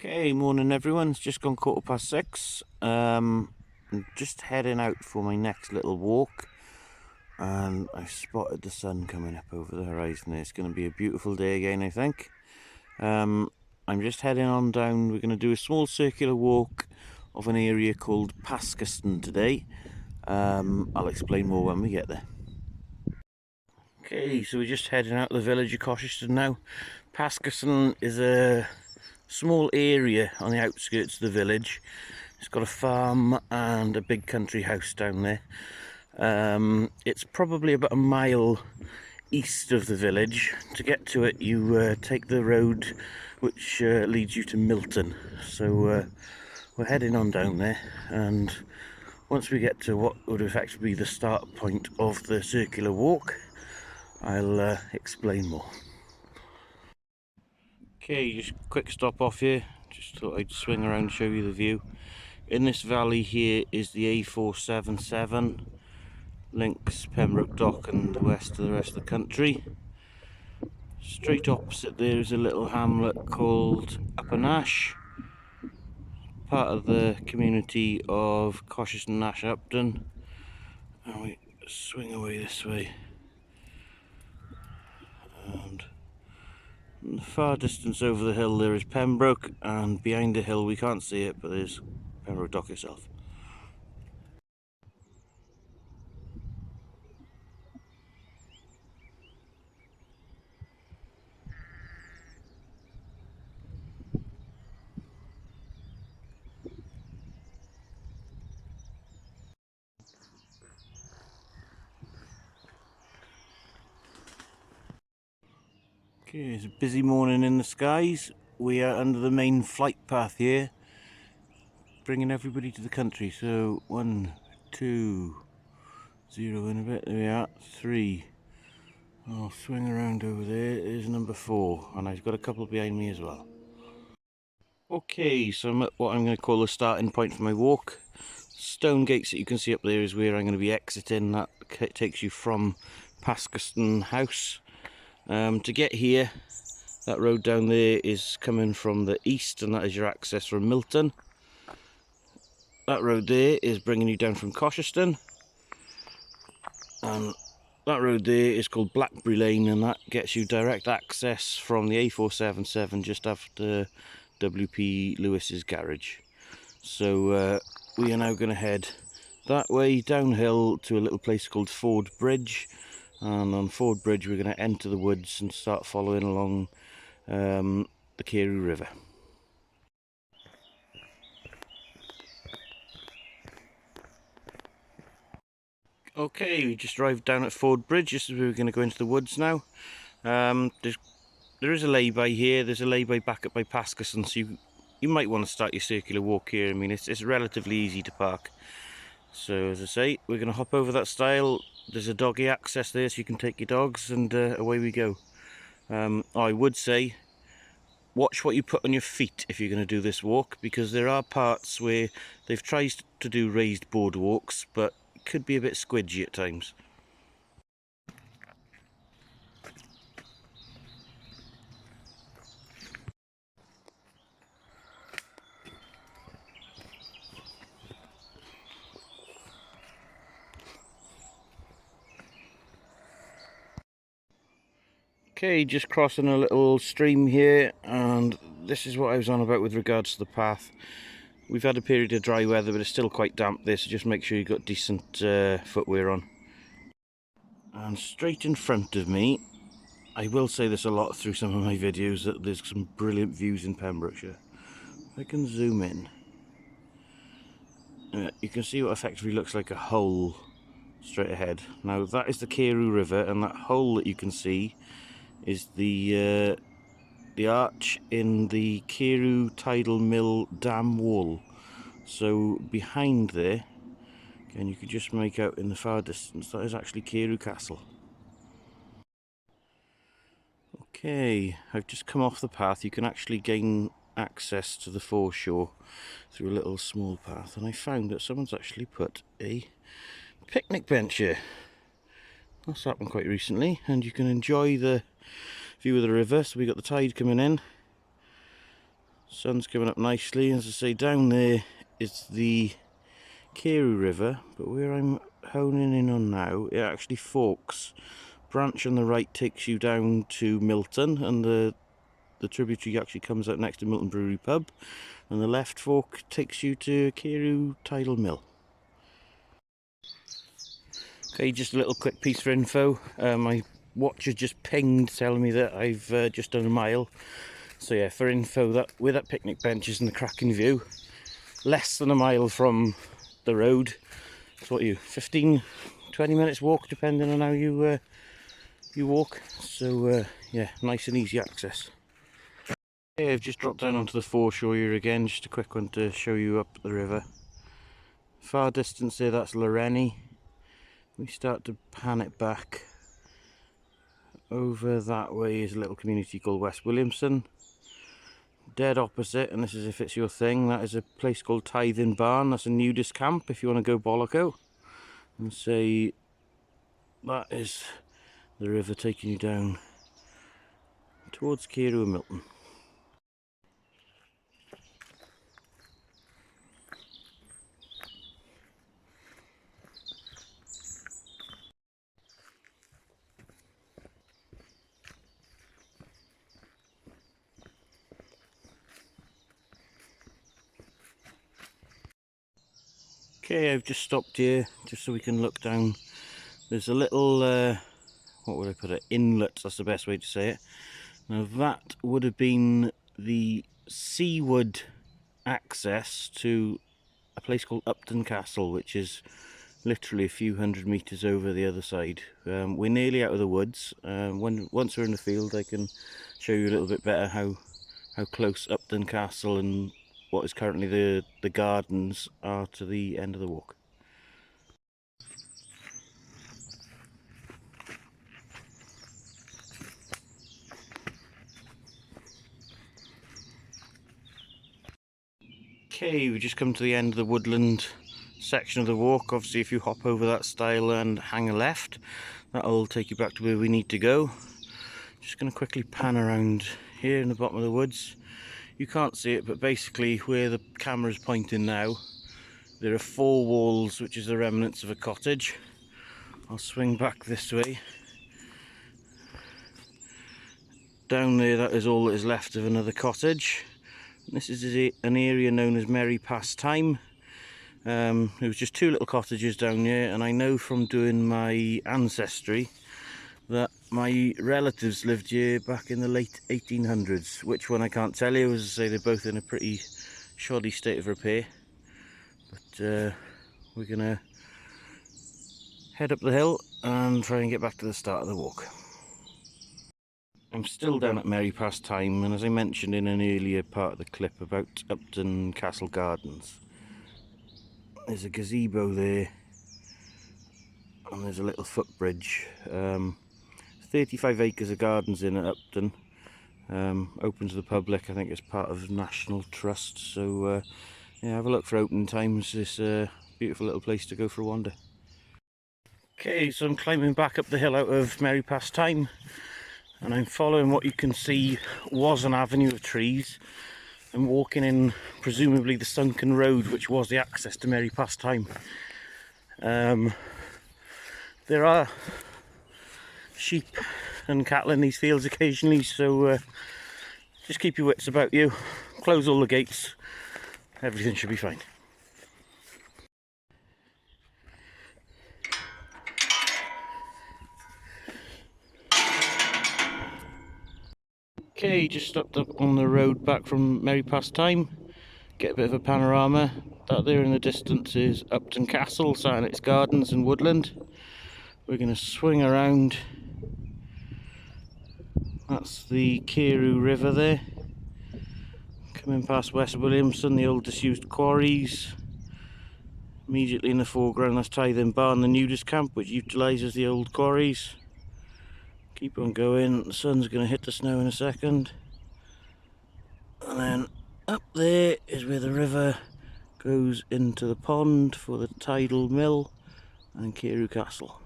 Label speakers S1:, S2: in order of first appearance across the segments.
S1: Okay, morning everyone. It's just gone 6:15. I'm just heading out for my next little walk, and I've spotted the sun coming up over the horizon. It's going to be a beautiful day again, I think. I'm just heading on down. We're going to do a small circular walk of an area called Paskeston today. I'll explain more when we get there. Okay, so we're just heading out the village of Cosheston now. Paskeston is a small area on the outskirts of the village. It's got a farm and a big country house down there. It's probably about a mile east of the village. To get to it, you take the road which leads you to Milton. So we're heading on down there, and once we get to what would effectively be the start point of the circular walk, I'll explain more. Okay, just quick stop off here. Just thought I'd swing around and show you the view. In this valley here is the A477, links Pembroke Dock and the west to the rest of the country. Straight opposite there is a little hamlet called Nash, part of the community of Cosheston, Nash Upton. And we swing away this way. And in the far distance over the hill there is Pembroke, and behind the hill we can't see it, but there's Pembroke Dock itself. Okay, it's a busy morning in the skies. We are under the main flight path here, bringing everybody to the country. So 1, 2, 0 in a bit, there we are, 3. I'll swing around over there, there's number 4, and I've got a couple behind me as well. Okay, so I'm at what I'm going to call the starting point for my walk. Stone gates that you can see up there is where I'm going to be exiting. That takes you from Paskeston House. To get here, that road down there is coming from the east, and that is your access from Milton. That road there is bringing you down from Cosheston, and that road there is called Blackberry Lane, and that gets you direct access from the A477 just after WP Lewis's garage. So we are now going to head that way downhill to a little place called Ford Bridge. And on Ford Bridge we're going to enter the woods and start following along the Kire River. Okay, we just arrived down at Ford Bridge. This is where we're going to go into the woods now. There is a lay-by here. There's a lay-by back up by Paskeston, so you might want to start your circular walk here. I mean, it's relatively easy to park. So as I say, we're going to hop over that stile. There's a doggy access there, so you can take your dogs, and away we go. I would say, watch what you put on your feet if you're going to do this walk, because there are parts where they've tried to do raised boardwalks, but it could be a bit squidgy at times. Okay, just crossing a little stream here, and this is what I was on about with regards to the path. We've had a period of dry weather, but it's still quite damp there, so just make sure you've got decent footwear on. And straight in front of me, I will say this a lot through some of my videos, that there's some brilliant views in Pembrokeshire. I can zoom in. You can see what effectively looks like a hole straight ahead. Now that is the Kire River, and that hole that you can see is the arch in the Kire Tidal Mill dam wall. So behind there, again, you can just make out in the far distance, that is actually Kire Castle. Okay, I've just come off the path. You can actually gain access to the foreshore through a little small path, and I found that someone's actually put a picnic bench here. That's happened quite recently, and you can enjoy the view of the river. So we got the tide coming in, Sun's coming up nicely. As I say, down there is the Kire River, but where I'm honing in on now, it actually forks. Branch on the right takes you down to Milton, and the tributary actually comes out next to Milton Brewery Pub, and the left fork takes you to Kire Tidal Mill. Okay, just a little quick piece for info. My watch has just pinged telling me that I've just done a mile. So yeah, for info, that where that picnic bench is in the cracking view, less than a mile from the road. So what, 15, 20 minutes walk, depending on how you walk. So yeah, nice and easy access. Okay, I've just dropped down onto the foreshore here again, just a quick one to show you up the river. Far distance there, that's Loreni. We start to pan it back. Over that way is a little community called West Williamson. Dead opposite, and this is if it's your thing, that is a place called Tithing Barn. That's a nudist camp if you want to go bolloco. And say that is the river taking you down towards Kire and Milton. Okay, I've just stopped here just so we can look down. There's a little, what would I put it, inlet, that's the best way to say it. Now that would have been the seaward access to a place called Upton Castle, which is literally a few hundred metres over the other side. We're nearly out of the woods. Once we're in the field, I can show you a little bit better how close Upton Castle and what is currently the gardens are to the end of the walk. Okay, we just come to the end of the woodland section of the walk. Obviously, if you hop over that stile and hang a left, that'll take you back to where we need to go. Just going to quickly pan around here in the bottom of the woods. You can't see it, but basically where the camera's pointing now, there are 4 walls, which is the remnants of a cottage. I'll swing back this way. Down there, that is all that is left of another cottage. This is an area known as Merry Pastime. There was just 2 little cottages down here, and I know from doing my ancestry that my relatives lived here back in the late 1800s. Which one I can't tell you, as I say, they're both in a pretty shoddy state of repair. But we're gonna head up the hill and try and get back to the start of the walk. I'm still down at Merry Pastime, and as I mentioned in an earlier part of the clip about Upton Castle Gardens, there's a gazebo there and there's a little footbridge. 35 acres of gardens in at Upton, open to the public. I think it's part of National Trust, so yeah, have a look for opening times. It's a beautiful little place to go for a wander. Okay, so I'm climbing back up the hill out of Merry Pastime, and I'm following what you can see was an avenue of trees. I'm walking in presumably the sunken road which was the access to Merry Pastime. There are sheep and cattle in these fields occasionally, so just keep your wits about you, close all the gates, everything should be fine. Okay, just stopped up on the road back from Merry Pastime, get a bit of a panorama. That there in the distance is Upton Castle, sat in its gardens and woodland. We're going to swing around. That's the Kire River there. Coming past West Williamson, the old disused quarries. Immediately in the foreground, that's Tithing Barn, the nudist camp, which utilises the old quarries. Keep on going, the sun's going to hit the snow in a second. And then up there is where the river goes into the pond for the tidal mill and Kire Castle.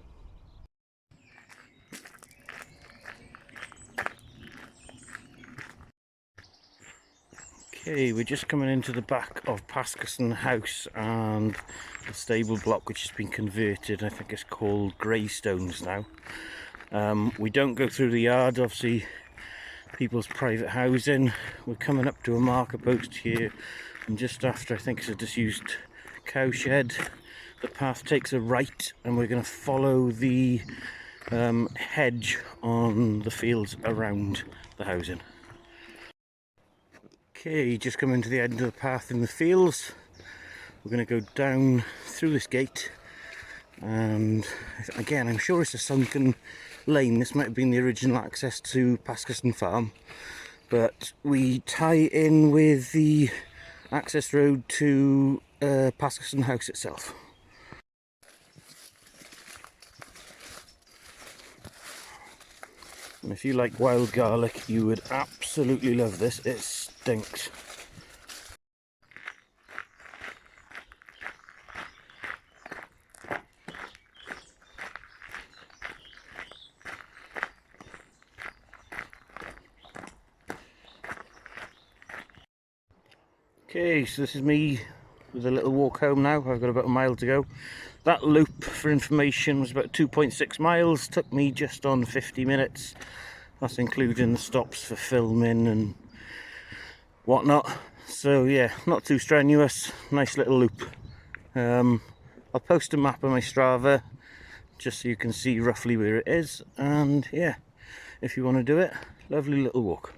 S1: Okay, we're just coming into the back of Paskeston house and the stable block, which has been converted. I think it's called Greystones now. We don't go through the yard, obviously people's private housing. We're coming up to a marker post here, and just after, I think it's a disused cow shed, the path takes a right and we're going to follow the hedge on the fields around the housing. Okay, just coming to the end of the path in the fields. We're going to go down through this gate, and again, I'm sure it's a sunken lane. This might have been the original access to Paskeston farm, but we tie in with the access road to Paskeston house itself. And if you like wild garlic, you would absolutely love this. It stinks. Okay, so this is me with a little walk home now. I've got about a mile to go. That loop, for information, was about 2.6 miles. Took me just on 50 minutes. That's including the stops for filming and whatnot. So yeah, not too strenuous. Nice little loop. I'll post a map on my Strava just so you can see roughly where it is. And yeah, if you want to do it, lovely little walk.